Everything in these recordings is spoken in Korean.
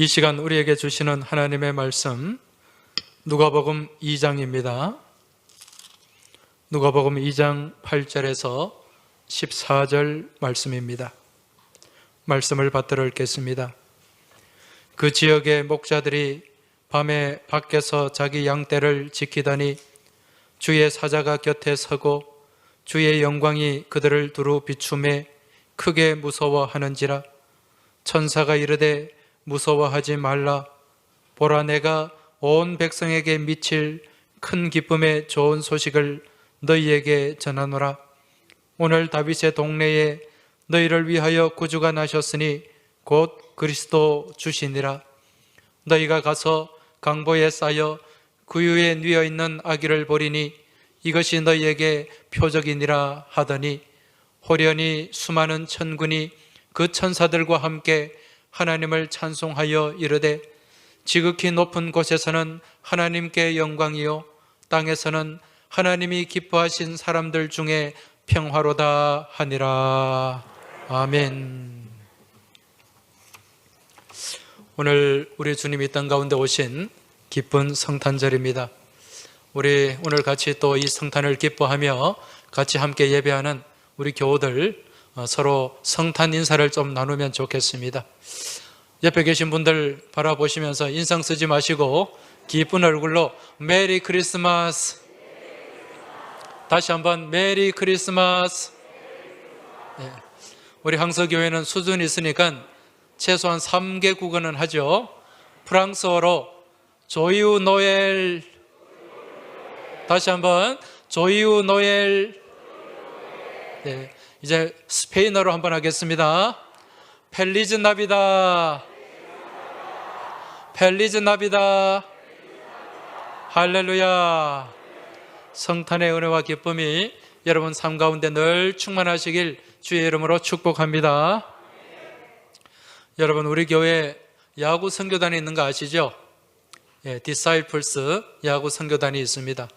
이 시간 우리에게 주시는 하나님의 말씀 누가복음 2장입니다. 누가복음 2장 8절에서 14절 말씀입니다. 말씀을 받들어 읽겠습니다. 그 지역의 목자들이 밤에 밖에서 자기 양떼를 지키더니 주의 사자가 곁에 서고 주의 영광이 그들을 두루 비추매 크게 무서워하는지라. 천사가 이르되 무서워하지 말라. 보라, 내가 온 백성에게 미칠 큰 기쁨의 좋은 소식을 너희에게 전하노라. 오늘 다윗의 동네에 너희를 위하여 구주가 나셨으니 곧 그리스도 주시니라. 너희가 가서 강보에 쌓여 구유에 뉘어 있는 아기를 보리니 이것이 너희에게 표적이니라 하더니 호련히 수많은 천군이 그 천사들과 함께 하나님을 찬송하여 이르되 지극히 높은 곳에서는 하나님께 영광이요 땅에서는 하나님이 기뻐하신 사람들 중에 평화로다 하니라. 아멘. 오늘 우리 주님이 땅 가운데 오신 기쁜 성탄절입니다. 우리 오늘 같이 또 이 성탄을 기뻐하며 같이 함께 예배하는 우리 교우들 서로 성탄 인사를 좀 나누면 좋겠습니다. 옆에 계신 분들 바라보시면서 인상 쓰지 마시고 기쁜 얼굴로 메리 크리스마스. 다시 한번 메리 크리스마스. 네. 우리 항서교회는 수준이 있으니까 최소한 3개 국어는 하죠. 프랑스어로 조유 노엘. 다시 한번 조유 노엘. 네. 이제 스페인어로 한번 하겠습니다. 펠리즈 나비다. 펠리즈 나비다. 할렐루야. 성탄의 은혜와 기쁨이 여러분 삶 가운데 늘 충만하시길 주의 이름으로 축복합니다. 여러분, 우리 교회 야구 선교단이 있는 거 아시죠? 예, 디사이플스 야구 선교단이 있습니다.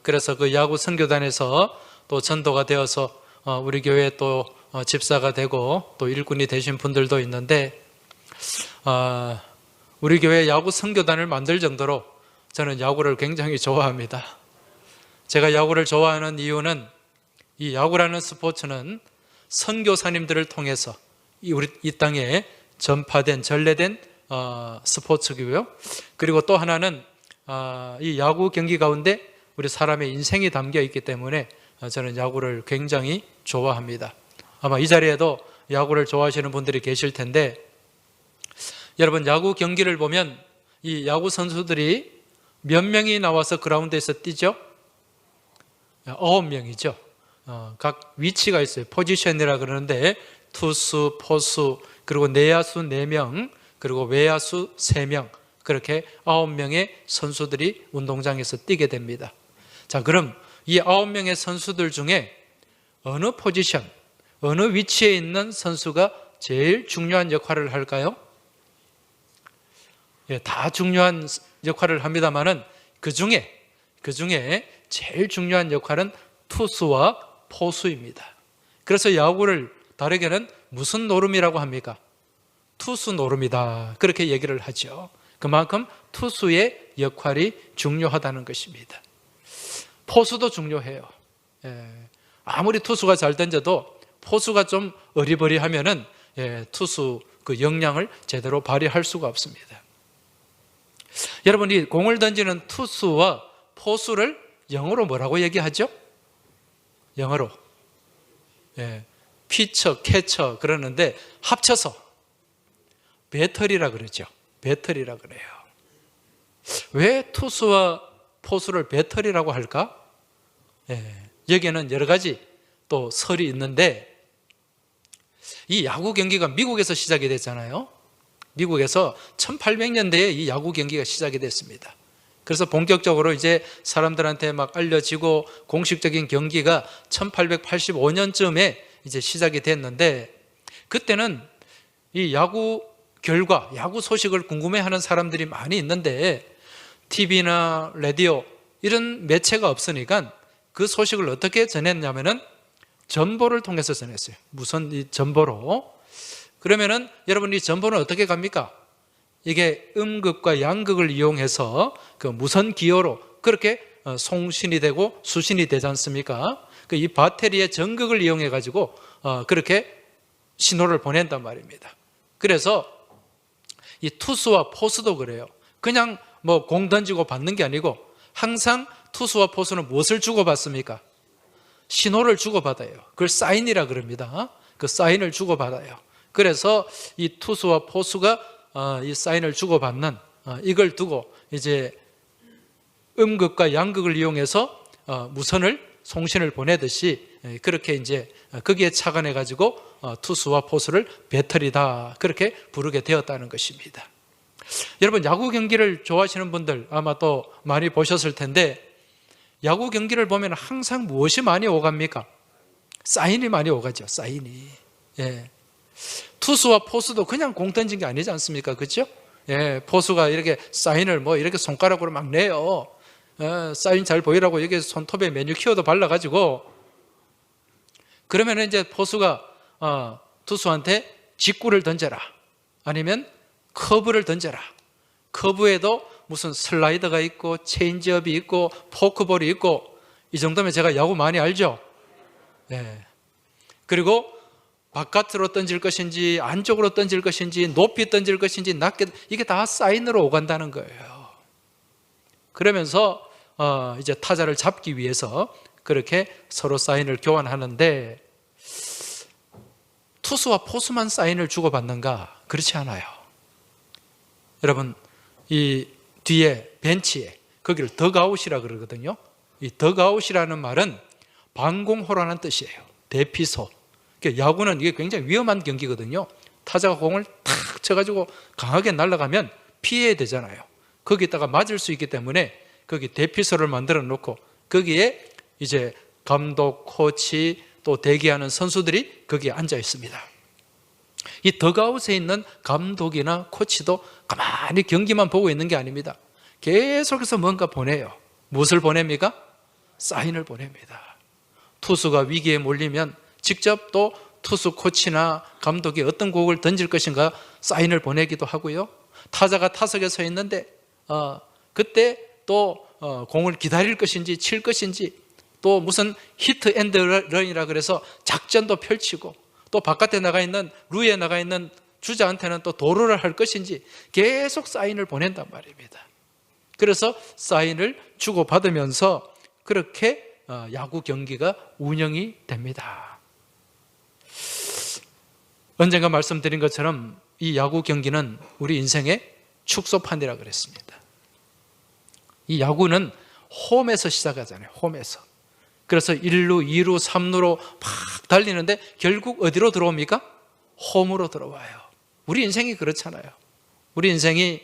그래서 그 야구 선교단에서 또 전도가 되어서 우리 교회에 또 집사가 되고 또 일꾼이 되신 분들도 있는데, 우리 교회 야구 선교단을 만들 정도로 저는 야구를 굉장히 좋아합니다. 제가 야구를 좋아하는 이유는 이 야구라는 스포츠는 선교사님들을 통해서 이 땅에 전래된 스포츠고요. 그리고 또 하나는 이 야구 경기 가운데 우리 사람의 인생이 담겨 있기 때문에 저는 야구를 굉장히 좋아합니다. 아마 이 자리에도 야구를 좋아하시는 분들이 계실 텐데, 여러분, 야구 경기를 보면 이 야구 선수들이 몇 명이 나와서 그라운드에서 뛰죠? 9명이죠. 각 위치가 있어요. 포지션이라 그러는데 투수, 포수, 그리고 내야수 4명, 그리고 외야수 3명, 그렇게 9명의 선수들이 운동장에서 뛰게 됩니다. 자, 그럼 이 9명의 선수들 중에 어느 포지션, 어느 위치에 있는 선수가 제일 중요한 역할을 할까요? 예, 다 중요한 역할을 합니다만은 그 중에 제일 중요한 역할은 투수와 포수입니다. 그래서 야구를 다르게는 무슨 노름이라고 합니까? 투수 노름이다, 그렇게 얘기를 하죠. 그만큼 투수의 역할이 중요하다는 것입니다. 포수도 중요해요. 아무리 투수가 잘 던져도 포수가 좀 어리버리하면은 투수 그 역량을 제대로 발휘할 수가 없습니다. 여러분, 이 공을 던지는 투수와 포수를 영어로 뭐라고 얘기하죠? 영어로 피처, 캐처 그러는데 합쳐서 배터리라 그러죠. 배터리라 그래요. 왜 투수와 포수를 배터리라고 할까? 여기에는 여러 가지 또 설이 있는데, 이 야구 경기가 미국에서 시작이 됐잖아요. 미국에서 1800년대에 이 야구 경기가 시작이 됐습니다. 그래서 본격적으로 이제 사람들한테 막 알려지고 공식적인 경기가 1885년쯤에 이제 시작이 됐는데, 그때는 이 야구 결과, 야구 소식을 궁금해하는 사람들이 많이 있는데 TV나 라디오 이런 매체가 없으니까 그 소식을 어떻게 전했냐면은 전보를 통해서 전했어요. 무슨 이 전보로? 그러면은 여러분, 이 전보는 어떻게 갑니까? 이게 음극과 양극을 이용해서 그 무선 기호로 그렇게 송신이 되고 수신이 되지 않습니까? 이 배터리의 전극을 이용해 가지고 그렇게 신호를 보낸단 말입니다. 그래서 이 투수와 포수도 그래요. 그냥 뭐 공 던지고 받는 게 아니고 항상 투수와 포수는 무엇을 주고받습니까? 신호를 주고받아요. 그걸 사인이라 그럽니다. 그 사인을 주고받아요. 그래서 이 투수와 포수가 이 사인을 주고받는 이걸 두고 이제 음극과 양극을 이용해서 무선을 송신을 보내듯이 그렇게 이제 거기에 착안해 가지고 투수와 포수를 배터리다 그렇게 부르게 되었다는 것입니다. 여러분, 야구 경기를 좋아하시는 분들 아마 또 많이 보셨을 텐데 야구 경기를 보면 항상 무엇이 많이 오갑니까? 사인이 많이 오가죠. 사인이. 예. 투수와 포수도 그냥 공 던진 게 아니지 않습니까? 그렇죠? 예, 포수가 이렇게 사인을 뭐 이렇게 손가락으로 막 내요. 사인 잘 보이라고 여기 손톱에 매니큐어도 발라가지고 그러면 이제 포수가 투수한테 직구를 던져라 아니면 커브를 던져라. 커브에도 무슨 슬라이더가 있고 체인지업이 있고 포크볼이 있고 이 정도면 제가 야구 많이 알죠? 네. 그리고 바깥으로 던질 것인지 안쪽으로 던질 것인지 높이 던질 것인지 낮게 이게 다 사인으로 오간다는 거예요. 그러면서 이제 타자를 잡기 위해서 그렇게 서로 사인을 교환하는데 투수와 포수만 사인을 주고받는가? 그렇지 않아요. 여러분, 이 뒤에 벤치에 거기를 덕아웃이라 그러거든요. 이 덕아웃이라는 말은 방공호라는 뜻이에요. 대피소. 야구는 이게 굉장히 위험한 경기거든요. 타자가 공을 탁 쳐가지고 강하게 날아가면 피해야 되잖아요. 거기다가 맞을 수 있기 때문에 거기 대피소를 만들어 놓고 거기에 이제 감독, 코치 또 대기하는 선수들이 거기에 앉아 있습니다. 이 덕아웃에 있는 감독이나 코치도 가만히 경기만 보고 있는 게 아닙니다. 계속해서 뭔가 보내요. 무엇을 보냅니까? 사인을 보냅니다. 투수가 위기에 몰리면 직접 또 투수 코치나 감독이 어떤 공을 던질 것인가 사인을 보내기도 하고요. 타자가 타석에 서 있는데 그때 또 공을 기다릴 것인지 칠 것인지 또 무슨 히트 앤드 런이라 그래서 작전도 펼치고 또 바깥에 나가 있는 루에 나가 있는 주자한테는 또 도루를 할 것인지 계속 사인을 보낸단 말입니다. 그래서 사인을 주고받으면서 그렇게 야구 경기가 운영이 됩니다. 언젠가 말씀드린 것처럼 이 야구 경기는 우리 인생의 축소판이라 그랬습니다. 이 야구는 홈에서 시작하잖아요. 홈에서. 그래서 1루, 2루, 3루로 막 달리는데 결국 어디로 들어옵니까? 홈으로 들어와요. 우리 인생이 그렇잖아요. 우리 인생이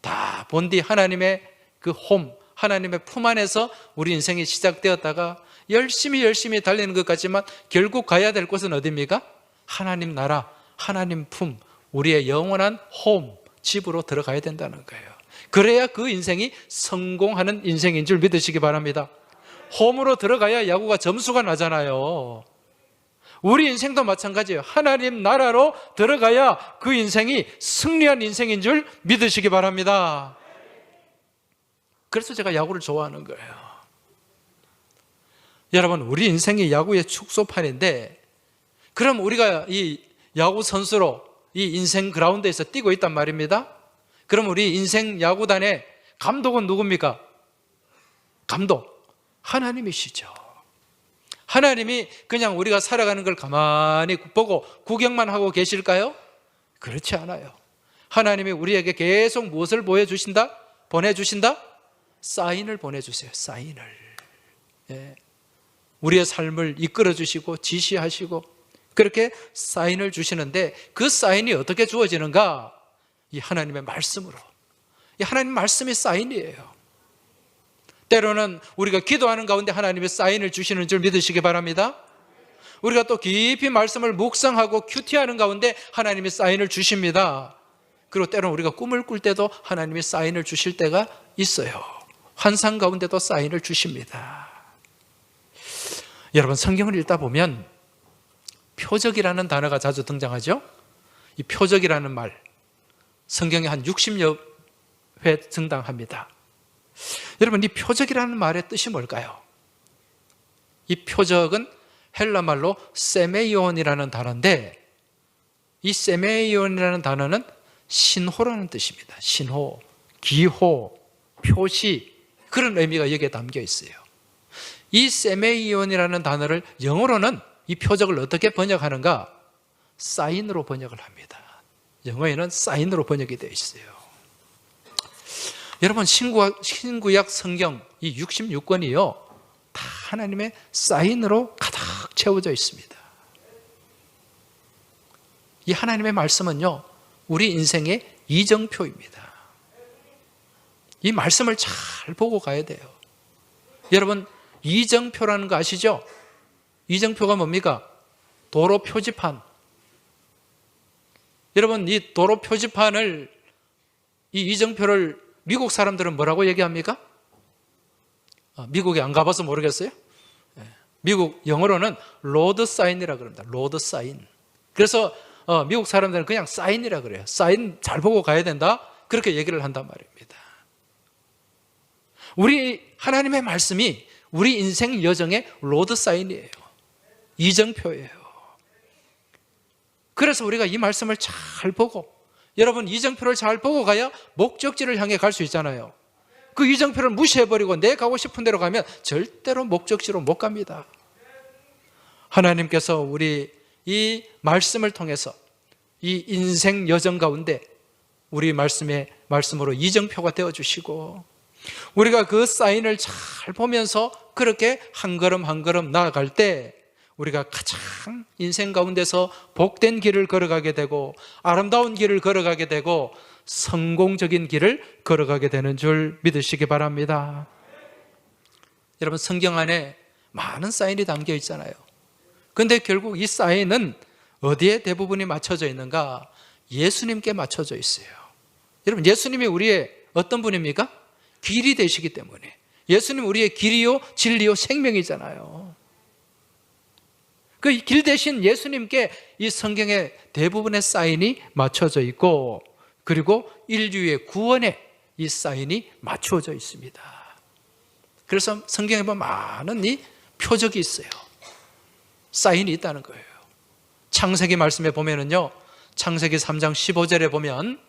다 본디 하나님의 그 홈, 하나님의 품 안에서 우리 인생이 시작되었다가 열심히 달리는 것 같지만 결국 가야 될 곳은 어디입니까? 하나님 나라, 하나님 품, 우리의 영원한 홈, 집으로 들어가야 된다는 거예요. 그래야 그 인생이 성공하는 인생인 줄 믿으시기 바랍니다. 홈으로 들어가야 야구가 점수가 나잖아요. 우리 인생도 마찬가지예요. 하나님 나라로 들어가야 그 인생이 승리한 인생인 줄 믿으시기 바랍니다. 그래서 제가 야구를 좋아하는 거예요. 여러분, 우리 인생이 야구의 축소판인데 그럼 우리가 이 야구 선수로 이 인생 그라운드에서 뛰고 있단 말입니다. 그럼 우리 인생 야구단의 감독은 누굽니까? 감독 하나님이시죠. 하나님이 그냥 우리가 살아가는 걸 가만히 보고 구경만 하고 계실까요? 그렇지 않아요. 하나님이 우리에게 계속 무엇을 보여주신다? 보내주신다? 사인을 보내주세요. 사인을. 예. 우리의 삶을 이끌어주시고 지시하시고 그렇게 사인을 주시는데 그 사인이 어떻게 주어지는가? 이 하나님의 말씀으로. 이 하나님 말씀이 사인이에요. 때로는 우리가 기도하는 가운데 하나님의 사인을 주시는 줄 믿으시기 바랍니다. 우리가 또 깊이 말씀을 묵상하고 큐티하는 가운데 하나님의 사인을 주십니다. 그리고 때로는 우리가 꿈을 꿀 때도 하나님의 사인을 주실 때가 있어요. 환상 가운데도 사인을 주십니다. 여러분, 성경을 읽다 보면 표적이라는 단어가 자주 등장하죠. 이 표적이라는 말, 성경에 한 60여 회 등장합니다. 여러분, 이 표적이라는 말의 뜻이 뭘까요? 이 표적은 헬라말로 세메이온이라는 단어인데, 이 세메이온이라는 단어는 신호라는 뜻입니다. 신호, 기호, 표시, 그런 의미가 여기에 담겨 있어요. 이 세메이온이라는 단어를 영어로는 이 표적을 어떻게 번역하는가? 사인으로 번역을 합니다. 영어에는 사인으로 번역이 되어 있어요. 여러분, 신구약 성경 이 66권이요, 다 하나님의 사인으로 가득 채워져 있습니다. 이 하나님의 말씀은요, 우리 인생의 이정표입니다. 이 말씀을 잘 보고 가야 돼요. 여러분, 이정표라는 거 아시죠? 이정표가 뭡니까? 도로 표지판. 여러분, 이 도로 표지판을, 이 이정표를 미국 사람들은 뭐라고 얘기합니까? 미국에 안 가봐서 모르겠어요? 미국 영어로는 로드 사인이라고 그럽니다. 로드 사인. 그래서 미국 사람들은 그냥 사인이라 그래요. 사인 잘 보고 가야 된다, 그렇게 얘기를 한단 말입니다. 우리 하나님의 말씀이 우리 인생 여정의 로드 사인이에요. 이정표예요. 그래서 우리가 이 말씀을 잘 보고, 여러분, 이정표를 잘 보고 가야 목적지를 향해 갈 수 있잖아요. 그 이정표를 무시해버리고 내 가고 싶은 데로 가면 절대로 목적지로 못 갑니다. 하나님께서 우리 이 말씀을 통해서 이 인생 여정 가운데 우리 말씀으로 이정표가 되어주시고, 우리가 그 사인을 잘 보면서 그렇게 한 걸음 한 걸음 나아갈 때 우리가 가장 인생 가운데서 복된 길을 걸어가게 되고, 아름다운 길을 걸어가게 되고, 성공적인 길을 걸어가게 되는 줄 믿으시기 바랍니다. 여러분, 성경 안에 많은 사인이 담겨 있잖아요. 그런데 결국 이 사인은 어디에 대부분이 맞춰져 있는가? 예수님께 맞춰져 있어요. 여러분, 예수님이 우리의 어떤 분입니까? 길이 되시기 때문에. 예수님 우리의 길이요 진리요 생명이잖아요. 그 길 대신 예수님께 이 성경의 대부분의 사인이 맞춰져 있고, 그리고 인류의 구원에 이 사인이 맞춰져 있습니다. 그래서 성경에 보면 많은 이 표적이 있어요. 사인이 있다는 거예요. 창세기 말씀에 보면은요, 창세기 3장 15절에 보면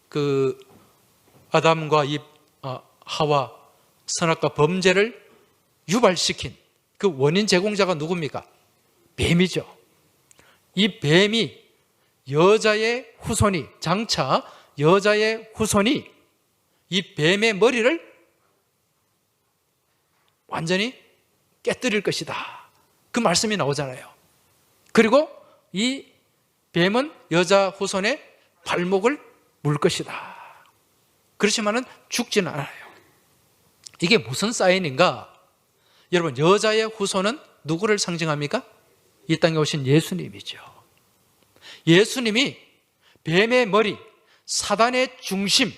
그 아담과 이 하와 선악과 범죄를 유발시킨 그 원인 제공자가 누굽니까? 뱀이죠. 이 뱀이 여자의 후손이, 장차 여자의 후손이 이 뱀의 머리를 완전히 깨뜨릴 것이다, 그 말씀이 나오잖아요. 그리고 이 뱀은 여자 후손의 발목을 물 것이다. 그렇지만은 죽지는 않아요. 이게 무슨 사인인가? 여러분, 여자의 후손은 누구를 상징합니까? 이 땅에 오신 예수님이죠. 예수님이 뱀의 머리, 사단의 중심,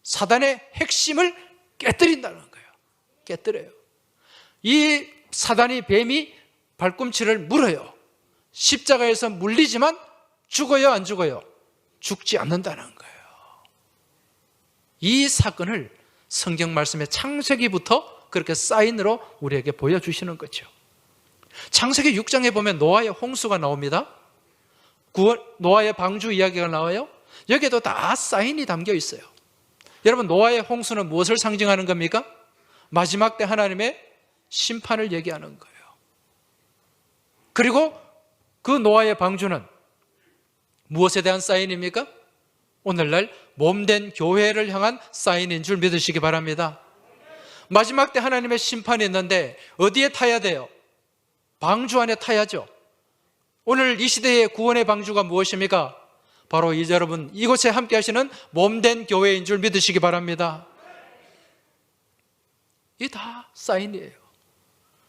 사단의 핵심을 깨뜨린다는 거예요. 깨뜨려요. 이 사단이, 뱀이 발꿈치를 물어요. 십자가에서 물리지만 죽어요, 안 죽어요? 죽지 않는다는 거예요. 이 사건을 성경 말씀의 창세기부터 그렇게 사인으로 우리에게 보여주시는 거죠. 창세기 6장에 보면 노아의 홍수가 나옵니다. 노아의 방주 이야기가 나와요. 여기에도 다 사인이 담겨 있어요. 여러분, 노아의 홍수는 무엇을 상징하는 겁니까? 마지막 때 하나님의 심판을 얘기하는 거예요. 그리고 그 노아의 방주는 무엇에 대한 사인입니까? 오늘날 몸된 교회를 향한 사인인 줄 믿으시기 바랍니다. 마지막 때 하나님의 심판이 있는데 어디에 타야 돼요? 방주 안에 타야죠. 오늘 이 시대의 구원의 방주가 무엇입니까? 바로 여러분, 이곳에 함께 하시는 몸된 교회인 줄 믿으시기 바랍니다. 이게 다 사인이에요.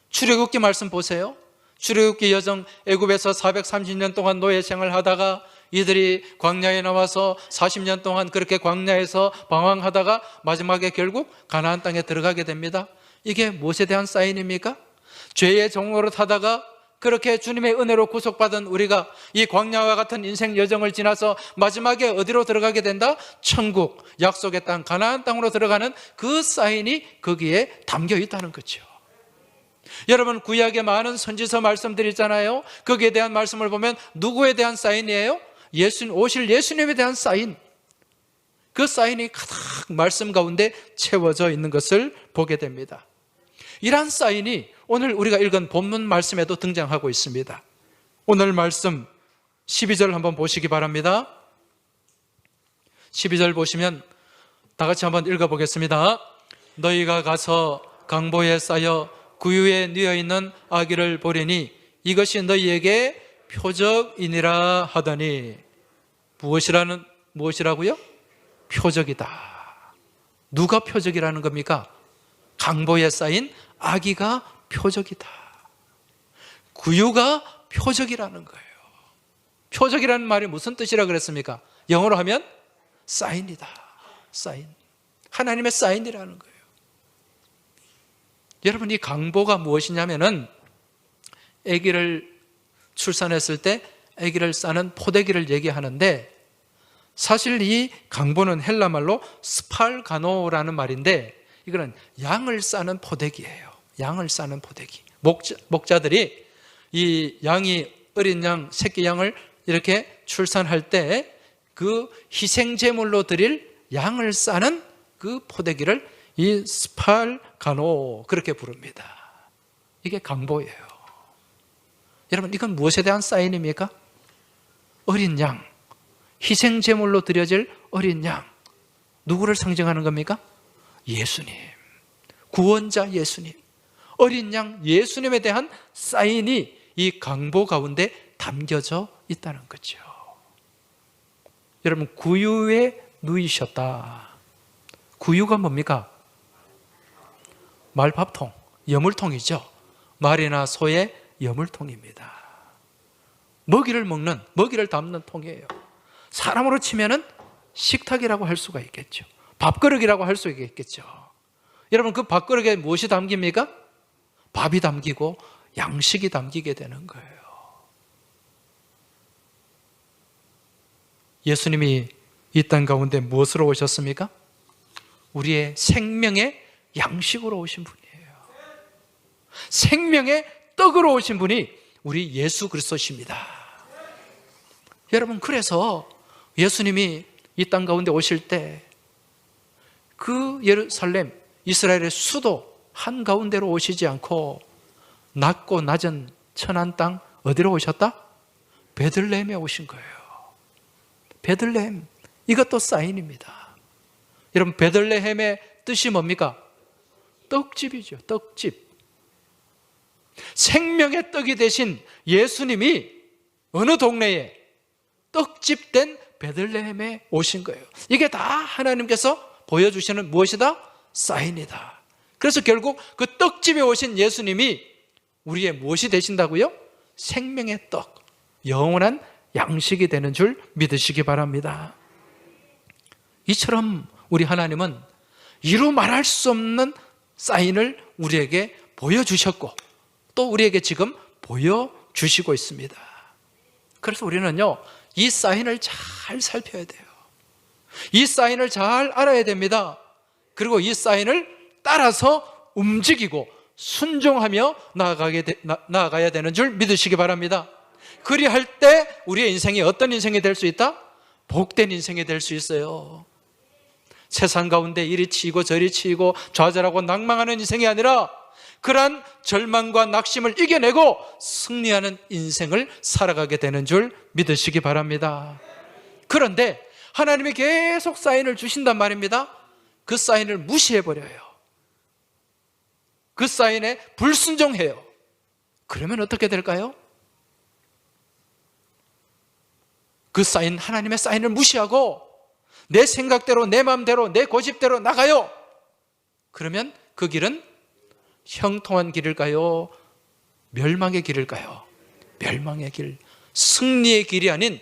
출애굽기 말씀 보세요. 출애굽기 여정, 애굽에서 430년 동안 노예 생활을 하다가 이들이 광야에 나와서 40년 동안 그렇게 광야에서 방황하다가 마지막에 결국 가나안 땅에 들어가게 됩니다. 이게 무엇에 대한 사인입니까? 죄의 종로로 타다가 그렇게 주님의 은혜로 구속받은 우리가 이 광야와 같은 인생 여정을 지나서 마지막에 어디로 들어가게 된다? 천국, 약속의 땅, 가나안 땅으로 들어가는 그 사인이 거기에 담겨 있다는 거죠. 여러분, 구약에 많은 선지서 말씀들이 있잖아요. 거기에 대한 말씀을 보면 누구에 대한 사인이에요? 오실 예수님에 대한 사인. 그 사인이 가득 말씀 가운데 채워져 있는 것을 보게 됩니다. 이러한 사인이 오늘 우리가 읽은 본문 말씀에도 등장하고 있습니다. 오늘 말씀 12절 한번 보시기 바랍니다. 12절 보시면 다 같이 한번 읽어보겠습니다. 너희가 가서 강보에 쌓여 구유에 뉘어있는 아기를 보리니 이것이 너희에게 표적이니라 하더니 무엇이라고요? 표적이다. 누가 표적이라는 겁니까? 강보에 쌓인 아기가 표적이다. 구유가 표적이라는 거예요. 표적이라는 말이 무슨 뜻이라 그랬습니까? 영어로 하면 사인이다. 사인. 하나님의 사인이라는 거예요. 여러분, 이 강보가 무엇이냐면은 아기를 출산했을 때 아기를 싸는 포대기를 얘기하는데, 사실 이 강보는 헬라말로 스팔가노라는 말인데 이거는 양을 싸는 포대기예요. 양을 싸는 포대기. 목자들이 이 양이 어린 양, 새끼 양을 이렇게 출산할 때 그 희생제물로 드릴 양을 싸는 그 포대기를 이 스팔가노 그렇게 부릅니다. 이게 강보예요. 여러분, 이건 무엇에 대한 사인입니까? 어린 양, 희생제물로 드려질 어린 양. 누구를 상징하는 겁니까? 예수님, 구원자 예수님, 어린 양 예수님에 대한 사인이 이 강보 가운데 담겨져 있다는 거죠. 여러분, 구유에 누이셨다. 구유가 뭡니까? 말밥통, 여물통이죠. 말이나 소의 여물통입니다. 먹이를 먹는, 먹이를 담는 통이에요. 사람으로 치면은 식탁이라고 할 수가 있겠죠. 밥그릇이라고 할 수가 있겠죠. 여러분, 그 밥그릇에 무엇이 담깁니까? 밥이 담기고 양식이 담기게 되는 거예요. 예수님이 이 땅 가운데 무엇으로 오셨습니까? 우리의 생명의 양식으로 오신 분이에요. 생명의 떡으로 오신 분이 우리 예수 그리스도십니다. 여러분, 그래서 예수님이 이 땅 가운데 오실 때 그 예루살렘, 이스라엘의 수도 한가운데로 오시지 않고 낮고 낮은 천한 땅 어디로 오셨다? 베들레헴에 오신 거예요. 베들레헴, 이것도 사인입니다. 여러분, 베들레헴의 뜻이 뭡니까? 떡집이죠. 떡집. 생명의 떡이 되신 예수님이 어느 동네에 떡집된 베들레헴에 오신 거예요. 이게 다 하나님께서 보여주시는 무엇이다? 사인이다. 그래서 결국 그 떡집에 오신 예수님이 우리의 무엇이 되신다고요? 생명의 떡, 영원한 양식이 되는 줄 믿으시기 바랍니다. 이처럼 우리 하나님은 이루 말할 수 없는 사인을 우리에게 보여주셨고 또 우리에게 지금 보여주시고 있습니다. 그래서 우리는요, 이 사인을 잘 살펴야 돼요. 이 사인을 잘 알아야 됩니다. 그리고 이 사인을 따라서 움직이고 순종하며 나아가야 되는 줄 믿으시기 바랍니다. 그리할 때 우리의 인생이 어떤 인생이 될 수 있다? 복된 인생이 될 수 있어요. 세상 가운데 이리 치이고 저리 치이고 좌절하고 낭망하는 인생이 아니라 그러한 절망과 낙심을 이겨내고 승리하는 인생을 살아가게 되는 줄 믿으시기 바랍니다. 그런데 하나님이 계속 사인을 주신단 말입니다. 그 사인을 무시해버려요. 그 사인에 불순종해요. 그러면 어떻게 될까요? 그 사인, 하나님의 사인을 무시하고 내 생각대로, 내 마음대로, 내 고집대로 나가요. 그러면 그 길은 형통한 길일까요? 멸망의 길일까요? 멸망의 길, 승리의 길이 아닌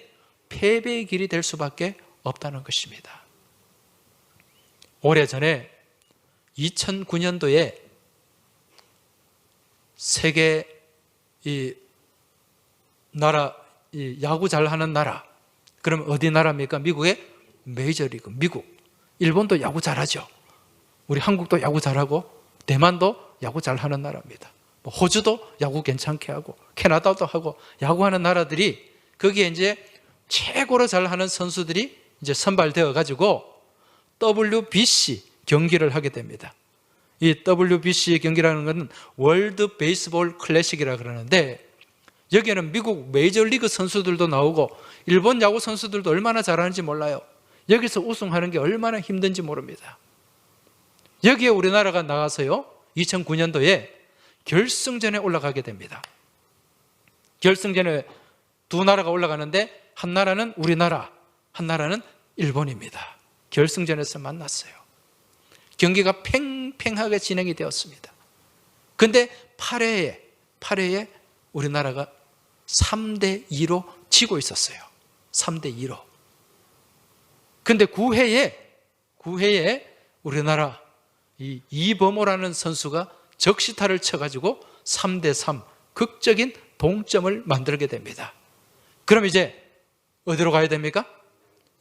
패배의 길이 될 수밖에 없다는 것입니다. 오래전에 2009년도에 세계 이 나라, 이 야구 잘하는 나라. 그럼 어디 나라입니까? 미국의 메이저리그, 미국. 일본도 야구 잘하죠. 우리 한국도 야구 잘하고 대만도 야구 잘하는 나라입니다. 호주도 야구 괜찮게 하고 캐나다도 하고 야구하는 나라들이 거기에 이제 최고로 잘하는 선수들이 이제 선발되어 가지고 WBC 경기를 하게 됩니다. 이 WBC 경기라는 것은 월드 베이스볼 클래식이라 그러는데 여기에는 미국 메이저리그 선수들도 나오고 일본 야구 선수들도 얼마나 잘하는지 몰라요. 여기서 우승하는 게 얼마나 힘든지 모릅니다. 여기에 우리나라가 나가서요 2009년도에 결승전에 올라가게 됩니다. 결승전에 두 나라가 올라가는데 한 나라는 우리나라, 한 나라는 일본입니다. 결승전에서 만났어요. 경기가 팽팽하게 진행이 되었습니다. 그런데 8회에 우리나라가 3대2로 지고 있었어요. 3대2로. 그런데 9회에 우리나라 이 이범호라는 선수가 적시타를 쳐가지고 3대3 극적인 동점을 만들게 됩니다. 그럼 이제 어디로 가야 됩니까?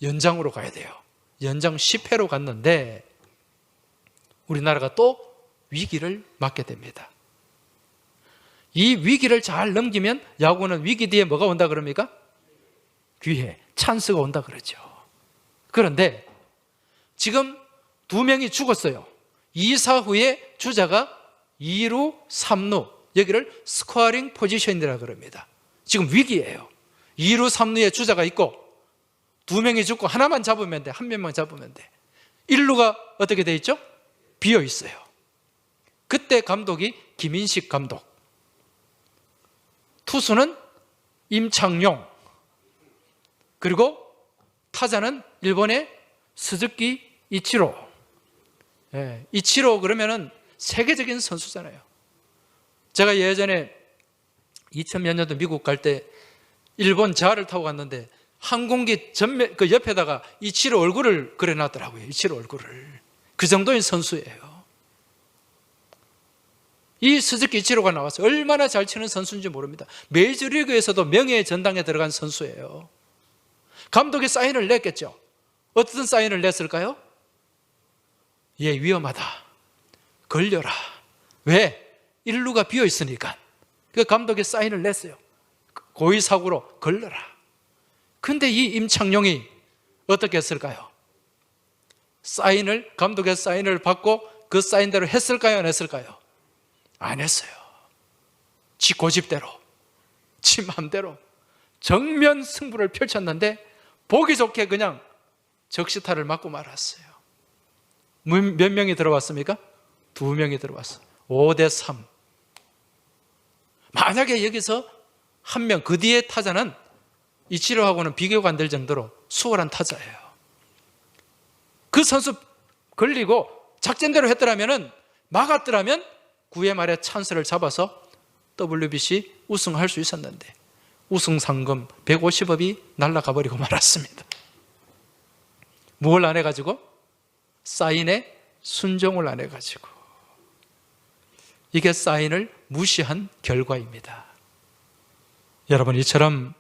연장으로 가야 돼요. 연장 10회로 갔는데 우리나라가 또 위기를 맞게 됩니다. 이 위기를 잘 넘기면 야구는 위기 뒤에 뭐가 온다 그럽니까? 기회, 찬스가 온다 그러죠. 그런데 지금 두 명이 죽었어요. 2사 후에 주자가 2루, 3루, 여기를 스코어링 포지션이라 그럽니다. 지금 위기예요. 2루, 3루에 주자가 있고 두 명이 죽고 하나만 잡으면 돼. 한 명만 잡으면 돼. 1루가 어떻게 돼 있죠? 비어 있어요. 그때 감독이 김인식 감독, 투수는 임창용, 그리고 타자는 일본의 스즈키 이치로. 이치로 그러면은 세계적인 선수잖아요. 제가 예전에 2000몇 년도 미국 갈 때 일본 자를 타고 갔는데 항공기 전면 그 옆에다가 이치로 얼굴을 그려놨더라고요. 이치로 얼굴을. 그 정도의 선수예요. 이 스즈키 이치로가 나와서 얼마나 잘 치는 선수인지 모릅니다. 메이저리그에서도 명예의 전당에 들어간 선수예요. 감독이 사인을 냈겠죠. 어떤 사인을 냈을까요? 얘 위험하다. 걸려라. 왜? 1루가 비어 있으니까. 그 감독이 사인을 냈어요. 고의사고로 걸려라. 근데 이 임창용이 어떻게 했을까요? 감독의 사인을 받고 그 사인대로 했을까요? 안 했을까요? 안 했어요. 지 고집대로, 지 맘대로 정면 승부를 펼쳤는데 보기 좋게 그냥 적시타를 맞고 말았어요. 몇 명이 들어왔습니까? 2명이 들어왔어요. 5대3. 만약에 여기서 한 명, 그 뒤에 타자는 이치로하고는 비교가 안 될 정도로 수월한 타자예요. 그 선수 걸리고 작전대로 했더라면, 막았더라면 9회 말에 찬스를 잡아서 WBC 우승할 수 있었는데 우승 상금 150억이 날아가 버리고 말았습니다. 뭘 안 해가지고? 사인에 순종을 안 해가지고. 이게 사인을 무시한 결과입니다. 여러분, 이처럼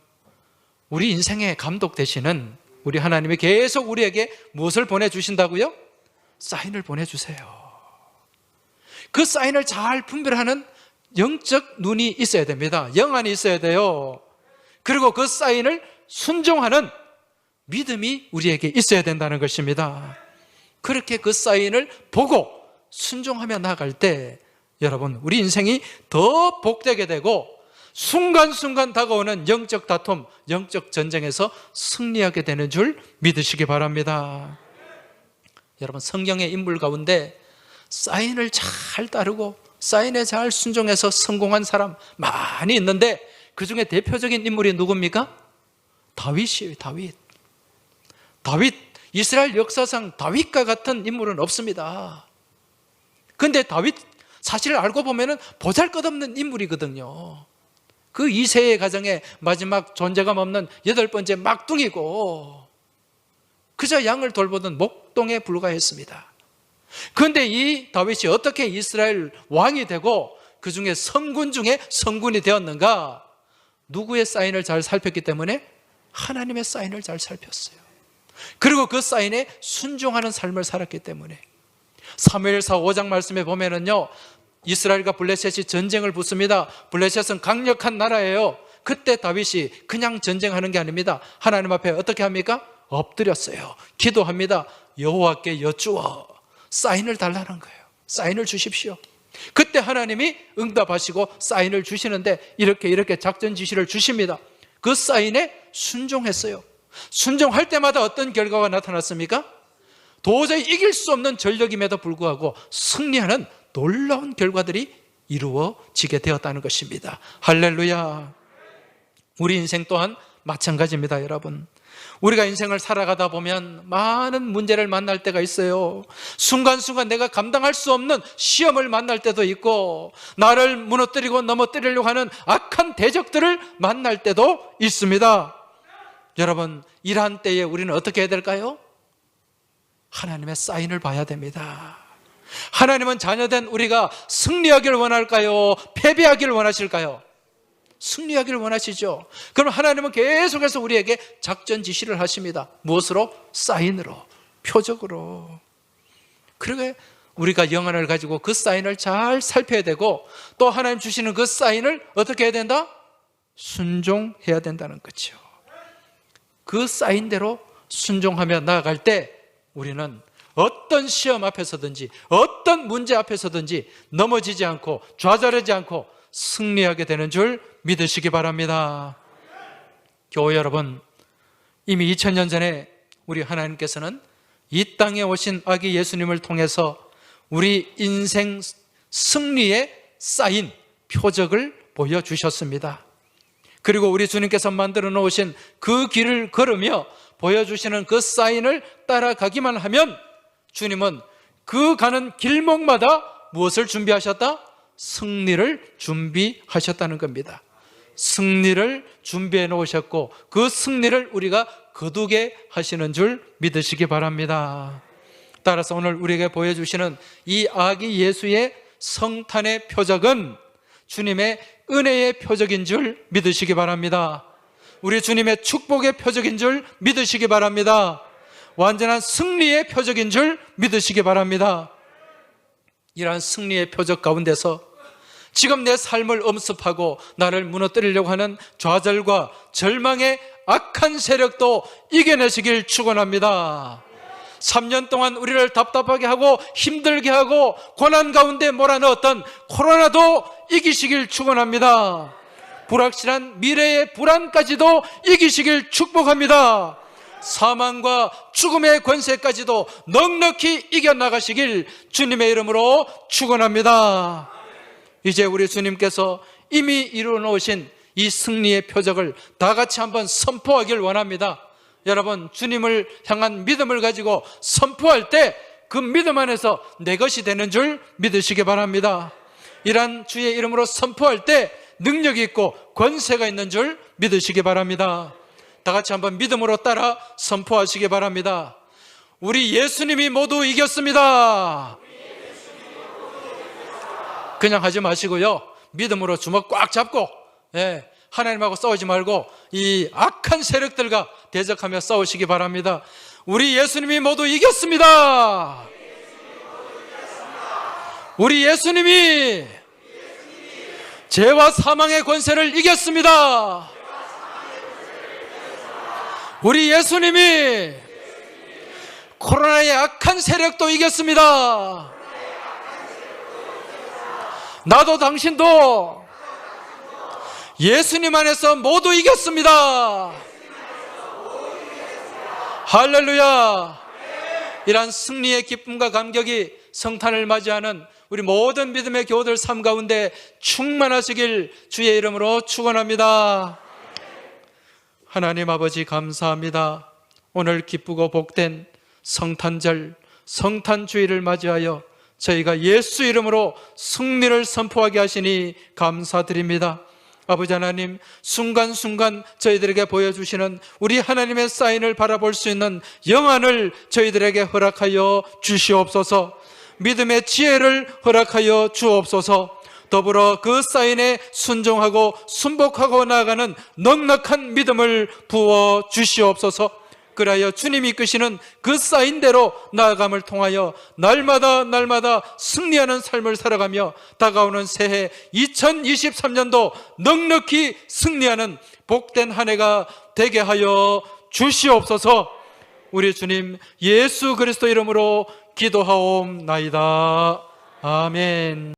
우리 인생의 감독 되시는 우리 하나님이 계속 우리에게 무엇을 보내주신다고요? 사인을 보내주세요. 그 사인을 잘 분별하는 영적 눈이 있어야 됩니다. 영안이 있어야 돼요. 그리고 그 사인을 순종하는 믿음이 우리에게 있어야 된다는 것입니다. 그렇게 그 사인을 보고 순종하며 나아갈 때 여러분, 우리 인생이 더 복되게 되고 순간순간 다가오는 영적 다툼, 영적 전쟁에서 승리하게 되는 줄 믿으시기 바랍니다. 여러분, 성경의 인물 가운데 사인을 잘 따르고 사인에 잘 순종해서 성공한 사람 많이 있는데 그 중에 대표적인 인물이 누굽니까? 다윗이에요. 다윗, 이스라엘 역사상 다윗과 같은 인물은 없습니다. 그런데 다윗 사실 알고 보면 보잘것없는 인물이거든요. 그 2세의 가정의 마지막 존재감 없는 8번째 막둥이고 그저 양을 돌보던 목동에 불과했습니다. 그런데 이 다윗이 어떻게 이스라엘 왕이 되고 그 중에 성군 중에 성군이 되었는가? 누구의 사인을 잘 살폈기 때문에? 하나님의 사인을 잘 살폈어요. 그리고 그 사인에 순종하는 삶을 살았기 때문에. 사무엘사 5장 말씀에 보면은요, 이스라엘과 블레셋이 전쟁을 붙습니다. 블레셋은 강력한 나라예요. 그때 다윗이 그냥 전쟁하는 게 아닙니다. 하나님 앞에 어떻게 합니까? 엎드렸어요. 기도합니다. 여호와께 여쭈어 사인을 달라는 거예요. 사인을 주십시오. 그때 하나님이 응답하시고 사인을 주시는데 이렇게 작전 지시를 주십니다. 그 사인에 순종했어요. 순종할 때마다 어떤 결과가 나타났습니까? 도저히 이길 수 없는 전력임에도 불구하고 승리하는 놀라운 결과들이 이루어지게 되었다는 것입니다. 할렐루야. 우리 인생 또한 마찬가지입니다, 여러분. 우리가 인생을 살아가다 보면 많은 문제를 만날 때가 있어요. 순간순간 내가 감당할 수 없는 시험을 만날 때도 있고, 나를 무너뜨리고 넘어뜨리려고 하는 악한 대적들을 만날 때도 있습니다. 여러분, 이러한 때에 우리는 어떻게 해야 될까요? 하나님의 사인을 봐야 됩니다. 하나님은 자녀된 우리가 승리하기를 원할까요? 패배하기를 원하실까요? 승리하기를 원하시죠. 그럼 하나님은 계속해서 우리에게 작전 지시를 하십니다. 무엇으로? 사인으로, 표적으로. 그러게 우리가 영안을 가지고 그 사인을 잘 살펴야 되고, 또 하나님 주시는 그 사인을 어떻게 해야 된다? 순종해야 된다는 거죠. 그 사인대로 순종하며 나아갈 때 우리는 어떤 시험 앞에서든지 어떤 문제 앞에서든지 넘어지지 않고 좌절하지 않고 승리하게 되는 줄 믿으시기 바랍니다. 교회 여러분, 이미 2000년 전에 우리 하나님께서는 이 땅에 오신 아기 예수님을 통해서 우리 인생 승리의 사인, 표적을 보여주셨습니다. 그리고 우리 주님께서 만들어 놓으신 그 길을 걸으며 보여주시는 그 사인을 따라가기만 하면 주님은 그 가는 길목마다 무엇을 준비하셨다? 승리를 준비하셨다는 겁니다. 승리를 준비해 놓으셨고 그 승리를 우리가 거두게 하시는 줄 믿으시기 바랍니다. 따라서 오늘 우리에게 보여주시는 이 아기 예수의 성탄의 표적은 주님의 은혜의 표적인 줄 믿으시기 바랍니다. 우리 주님의 축복의 표적인 줄 믿으시기 바랍니다. 완전한 승리의 표적인 줄 믿으시기 바랍니다. 이러한 승리의 표적 가운데서 지금 내 삶을 엄습하고 나를 무너뜨리려고 하는 좌절과 절망의 악한 세력도 이겨내시길 축원합니다. 3년 동안 우리를 답답하게 하고 힘들게 하고 고난 가운데 몰아넣었던 코로나도 이기시길 축원합니다. 불확실한 미래의 불안까지도 이기시길 축복합니다. 사망과 죽음의 권세까지도 넉넉히 이겨나가시길 주님의 이름으로 축원합니다. 이제 우리 주님께서 이미 이루어놓으신 이 승리의 표적을 다 같이 한번 선포하길 원합니다. 여러분, 주님을 향한 믿음을 가지고 선포할 때 그 믿음 안에서 내 것이 되는 줄 믿으시기 바랍니다. 이란 주의 이름으로 선포할 때 능력이 있고 권세가 있는 줄 믿으시기 바랍니다. 다 같이 한번 믿음으로 따라 선포하시기 바랍니다. 우리 예수님이 모두 이겼습니다. 그냥 하지 마시고요, 믿음으로 주먹 꽉 잡고 하나님하고 싸우지 말고 이 악한 세력들과 대적하며 싸우시기 바랍니다. 우리 예수님이 모두 이겼습니다. 우리 예수님이 죄와 사망의 권세를 이겼습니다. 우리 예수님이 코로나의 악한 세력도 이겼습니다. 나도 당신도 예수님 안에서 모두 이겼습니다. 할렐루야. 이러한 승리의 기쁨과 감격이 성탄을 맞이하는 우리 모든 믿음의 교우들 삶 가운데 충만하시길 주의 이름으로 축원합니다. 하나님 아버지, 감사합니다. 오늘 기쁘고 복된 성탄절, 성탄주의를 맞이하여 저희가 예수 이름으로 승리를 선포하게 하시니 감사드립니다. 아버지 하나님, 순간순간 저희들에게 보여주시는 우리 하나님의 사인을 바라볼 수 있는 영안을 저희들에게 허락하여 주시옵소서. 믿음의 지혜를 허락하여 주옵소서. 더불어 그 사인에 순종하고 순복하고 나아가는 넉넉한 믿음을 부어 주시옵소서. 그리하여 주님이 이끄시는 그 사인대로 나아감을 통하여 날마다 승리하는 삶을 살아가며 다가오는 새해 2023년도 넉넉히 승리하는 복된 한 해가 되게 하여 주시옵소서. 우리 주님 예수 그리스도 이름으로 기도하옵나이다. 아멘.